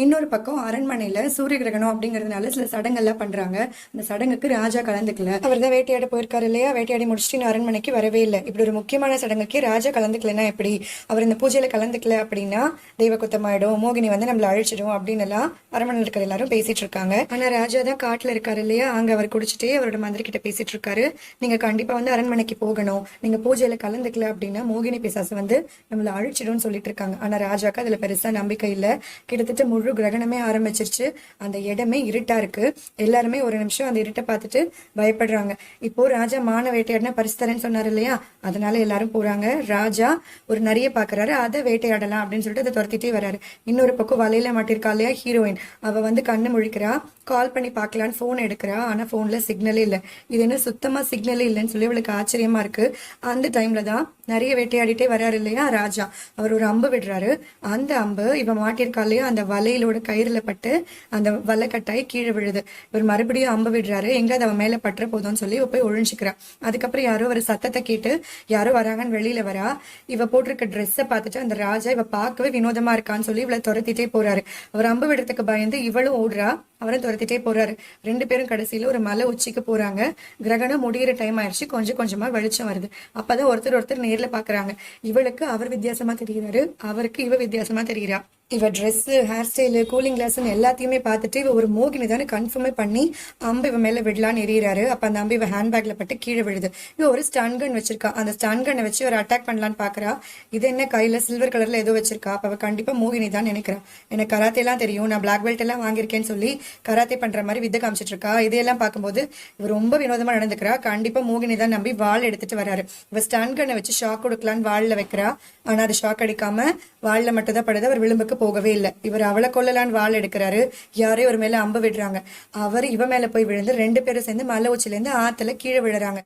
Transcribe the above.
இன்னொரு பக்கம் அரண்மனையில சூரிய கிரகணம் அப்படிங்கறதுனால சில சடங்கெல்லாம் பண்றாங்க. அந்த சடங்குக்கு ராஜா கலந்துக்கல. அவர் தான் வேட்டையாட போயிருக்காரு இல்லையா, வேட்டையாடி முடிச்சுட்டு அரண்மனைக்கு வரவே இல்லை. இப்படி ஒரு முக்கியமான சடங்குக்கு ராஜா கலந்துக்கலன்னா எப்படி? அவர் இந்த பூஜையில கலந்துக்கல அப்படின்னா தெய்வ குத்தமாயிடும், மோகினி வந்து நம்மள அழிச்சிடும் அப்படின்னு எல்லாம் அரண்மனையில் இருக்கிற எல்லாரும் பேசிட்டு இருக்காங்க. ஆனா ராஜா தான் காட்டுல இருக்காரு இல்லையா, அங்க அவர் குடிச்சிட்டே அவரோட மந்திரி கிட்ட பேசிட்டு இருக்காரு. நீங்க கண்டிப்பா வந்து அரண்மனைக்கு போகணும், நீங்க பூஜையில கலந்துக்கல அப்படின்னா மோகினி பிசாசு வந்து நம்மள அழிச்சிடும் சொல்லிட்டு இருக்காங்க. ஆனா ராஜாக்கு அதுல பெருசா நம்பிக்கை இல்ல. கிட்டத்தட்ட முழு கிரகணமே ஆரம்பிச்சிருச்சு. அந்த இடமே இருட்டா இருக்கு. எல்லாருமே ஒரு நிமிஷம் அந்த இருட்டை பார்த்துட்டு பயப்படுறாங்க. இப்போ ராஜா மான வேட்டையாடினா பரிசு தரேன்னு சொன்னாரு இல்லையா, அதனால எல்லாரும் போறாங்க. ராஜா ஒரு நிறைய பாக்குறாரு, அதை வேட்டையாடலாம் அப்படின்னு சொல்லிட்டு அதை துரத்திட்டே வராரு. இன்னொரு பக்கம் வலையில மாட்டிருக்கா இல்லையா ஹீரோயின், அவ வந்து கண்ணு முழிக்கிறா, கால் பண்ணி பார்க்கலான்னு போன் எடுக்கிறா. ஆனா போன்ல சிக்னலே இல்லை. இது என்ன சுத்தமா சிக்னலே இல்லைன்னு சொல்லி அவளுக்கு ஆச்சரியமா இருக்கு. அந்த டைம்ல தான் நிறைய வேட்டையாடிட்டே வராரு இல்லையா ராஜா, அவர் ஒரு அம்பு விடுறாரு. அந்த அம்பு இவ மாட்டிருக்கா இல்லையா அந்த வலையிலோட கயிறுல பட்டு அந்த வலை கட்டாயி கீழே விழுது. இவர் மறுபடியும் அம்பு விடுறாரு, எங்காவது அவன் மேல பற்ற போதும்னு சொல்லி இவ போய் ஒழிஞ்சுக்கிறா. அதுக்கப்புறம் யாரோ ஒரு சத்தத்தை கேட்டு யாரோ வராங்கன்னு வெளியில வரா. இவ போட்டிருக்க ட்ரெஸ்ஸை பார்த்துட்டு அந்த ராஜா இவ பார்க்கவே வினோதமா இருக்கான்னு சொல்லி இவளை துரத்திட்டே போறாரு. அவர் அம்பு விடுறதுக்கு பயந்து இவளும் ஓடுறா, அவரும் துரத்திட்டே போறாரு. ரெண்டு பேரும் கடைசியில ஒரு மலை உச்சிக்கு போறாங்க. கிரகணம் முடிகிற டைம் ஆயிடுச்சு. கொஞ்சம் கொஞ்சமா வெளிச்சம் வருது. அப்பதான் ஒருத்தர் ஒருத்தர் நேர்ல பாக்குறாங்க. இவளுக்கு அவர் வித்தியாசமா தெரிகிறாரு, அவருக்கு இவ வித்தியாசமா தெரிகிறா. இவ dress, hair style, cooling glass எல்லாத்தையுமே பார்த்துட்டு இவ ஒரு மோகினி தானே கன்ஃபார்மே பண்ணி அம்பு இவ மேல விடலான்னு எறிகிறாரு. அப்ப அந்த அம்பு இவ ஹேண்ட்பேக்ல பட்டு கீழே விழுது. இவ ஒரு ஸ்டன் கன் வச்சிருக்கா. அந்த ஸ்டன் கன்னை வச்சு ஒரு அட்டாக் பண்ணலான்னு பாக்குறா. இது என்ன கையில சில்வர் கலர்ல ஏதோ வச்சிருக்கா. அப்ப அவ கண்டிப்பா மோகினி தான் நினைக்கிறா. எனக்கு கராத்தே எல்லாம் தெரியும், நான் பிளாக் பெல்ட் எல்லாம் வாங்கியிருக்கேன்னு சொல்லி கராத்தே பண்ற மாதிரி வித்தை காமிச்சிட்டு இருக்கா. இதையெல்லாம் பார்க்கும்போது இவ ரொம்ப வினோதமா நடந்துக்கிறா. கண்டிப்பா மோகினி தான் நம்பி வாள் எடுத்துட்டு வராரு. இவ ஸ்டன் கன்னை வச்சு ஷாக் கொடுக்கலான்னு வாள்ல வைக்கிறா. ஆனா அது ஷாக் அடிக்காம வாள்ல மட்டும் தான் படுது. அவர் விளிம்புக்கு போகவே இல்லை. இவர் அவளை கொல்லலான்னு வாள் எடுக்கிறாரு. யாரே ஒரு மேல அம்பு விடுறாங்க. அவர் இவ மேல போய் விழுந்து ரெண்டு பேரும் சேர்ந்து மலை உச்சில இருந்து ஆத்துல கீழே விழுறாங்க.